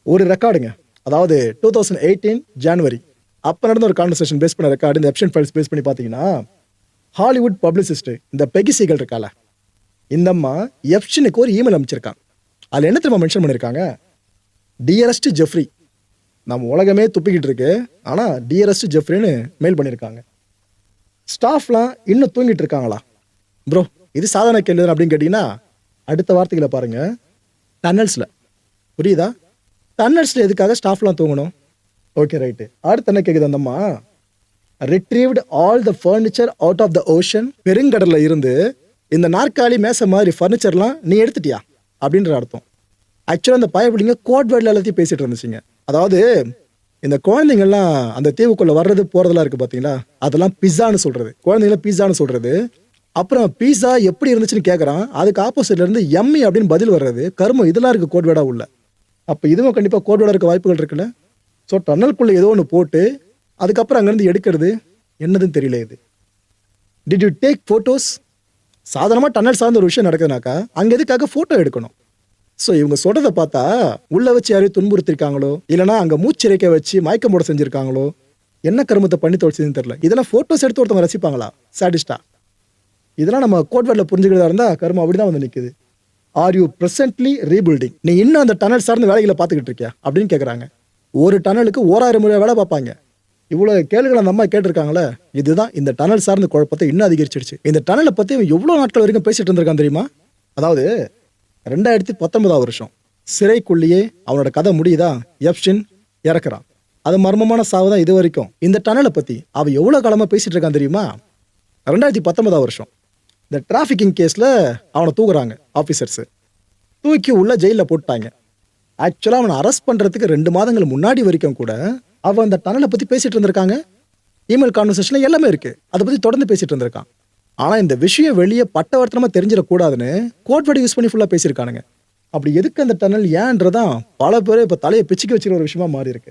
ஒரு ரெக்கார்டுங்க. அதாவது 2018 ஜான்வரி அப்ப நடந்த ஒரு கான்வர்சேஷன் பேஸ் பண்ண ரெக்கார்டு இந்த எப்ஸ்டைன் ஃபைல்ஸ் பேஸ் பண்ணி பார்த்தீங்கன்னா, ஹாலிவுட் பப்ளிசிஸ்ட் இந்த பெகி சீகல் இருக்கால, இந்த அம்மா எப்ஸ்டைனுக்கு ஒரு இமெயில் அனுப்பிச்சிருக்காங்க. அதில் என்ன தெரியுமா மென்ஷன் பண்ணியிருக்காங்க? Dearest Jeffrey. நம்ம உலகமே துப்பிக்கிட்டு இருக்கு, ஆனால் டியரஸ்ட் ஜெஃப்ரின்னு மெயில் பண்ணியிருக்காங்க. ஸ்டாஃப்லாம் இன்னும் தூங்கிட்டு இருக்காங்களா? ப்ரோ இது சாதாரண கேள்வி அப்படின்னு கேட்டிங்கன்னா, அடுத்த வார்த்தைகளை பாருங்க. டன்னல்ஸில். புரியுதா? டன்னல்ஸில் எதுக்காக ஸ்டாஃப்லாம் தூங்கணும்? Okay right. அடுத்து என்ன கேட்குது அந்தம்மா? Retrieved all the furniture out of the ocean. பெருங்கடல்ல இருந்து இந்த நாற்காலி மேசை மாதிரி ஃபர்னிச்சர்லாம் நீ எடுத்துட்டியா அப்படின்ற அர்த்தம். ஆக்சுவலாக அந்த பயப்பிள்ளைங்க கோட் வேர்டில் எல்லாத்தையும் பேசிட்டு இருந்துச்சுங்க. அதாவது இந்த குழந்தைங்கள்லாம் அந்த தீவுக்குள்ளே வர்றது போகிறதெல்லாம் இருக்குது பார்த்தீங்களா, அதெல்லாம் பிஸான்னு சொல்கிறது. குழந்தைங்களாம் பீஸான்னு சொல்கிறது. அப்புறம் பீஸா எப்படி இருந்துச்சுன்னு கேட்குறான். அதுக்கு ஆப்போசிட்ல இருந்து எம்மி அப்படின்னு பதில் வர்றது. கருமம் இதெல்லாம் இருக்குது கோட் வேர்டாக உள்ள. அப்போ இதுவும் கண்டிப்பாக கோட் வேர்டாக இருக்க வாய்ப்புகள் இருக்குல்ல. ஸோ டன்னலுக்குள்ளே ஏதோ ஒன்று போட்டு அதுக்கப்புறம் அங்கேருந்து எடுக்கிறது என்னதுன்னு தெரியல. இது டிட் யூ டேக் ஃபோட்டோஸ்? சாதாரணமாக டன்னல் சார்ந்த ஒரு விஷயம் நடக்குதுனாக்கா அங்கே எதுக்காக ஃபோட்டோ எடுக்கணும்? ஸோ இவங்க சொல்கிறத பார்த்தா உள்ளே வச்சு யாரையும் துன்புறுத்திருக்காங்களோ, இல்லைனா அங்கே மூச்சிறைக்க வச்சு மயக்கம் போட செஞ்சுருக்காங்களோ, என்ன கருமத்தை பண்ணி தொலைச்சதுன்னு தெரியல. இதெல்லாம் ஃபோட்டோஸ் எடுத்து ஒருத்தவங்க ரசிப்பாங்களா? சாடிஸ்டா. இதெல்லாம் நம்ம கோட்வேர்டில் புரிஞ்சுக்கிறதா இருந்தால் கருமம் அப்படி தான் வந்து நிற்குது. Are you presently rebuilding? நீ இன்னும் அந்த டனல் சார்ந்த வேலைகளை பார்த்துக்கிட்டு இருக்கியா அப்படின்னு கேட்குறாங்க. ஒரு டனலுக்கு 1000 முறை வேலை பார்ப்பாங்க. இவ்வளோ கேள்விகள் அந்த அம்மா கேட்டிருக்காங்களே, இதுதான் இந்த டனல் சார்ந்த குழப்பத்தை இன்னும் அதிகரிச்சிடுச்சு. இந்த டனலை பற்றி எவ்வளோ நாட்கள் வரைக்கும் பேசிட்டு இருந்திருக்கான் தெரியுமா? அதாவது 2019 வருஷம் சிறைக்குள்ளேயே அவனோட கதை முடியுதா, எப்ஸ்டைன் இறக்குறான். அது மர்மமான சாவு தான் இது வரைக்கும். இந்த டனலை பற்றி அவன் எவ்வளோ காலமாக பேசிட்டு இருக்கான் தெரியுமா? 2019 வருஷம் இந்த டிராஃபிக்கிங் கேஸில் அவனை தூக்குறாங்க ஆஃபீஸர்ஸு. தூக்கி உள்ள ஜெயிலில் போட்டாங்க. ஆக்சுவலாக அவனை அரெஸ்ட் பண்ணுறதுக்கு 2 மாதங்கள் முன்னாடி வரைக்கும் கூட அவன் அந்த டனலை பற்றி பேசிட்டு இருந்திருக்காங்க. இமெயில் கான்வர்சேஷனில் எல்லாமே இருக்குது. அதை பற்றி தொடர்ந்து பேசிட்டு இருந்திருக்கான். ஆனால் இந்த விஷயம் வெளியே பட்டவர்த்தனமாக தெரிஞ்சிடக்கூடாதுன்னு கோட் வேர்டு யூஸ் பண்ணி ஃபுல்லாக பேசியிருக்கானுங்க. அப்படி எதுக்கு அந்த டனல் ஏன்றதான் பல பேர் இப்போ தலையை பிச்சுக்க வச்சுக்கிற ஒரு விஷயமா மாறி இருக்கு.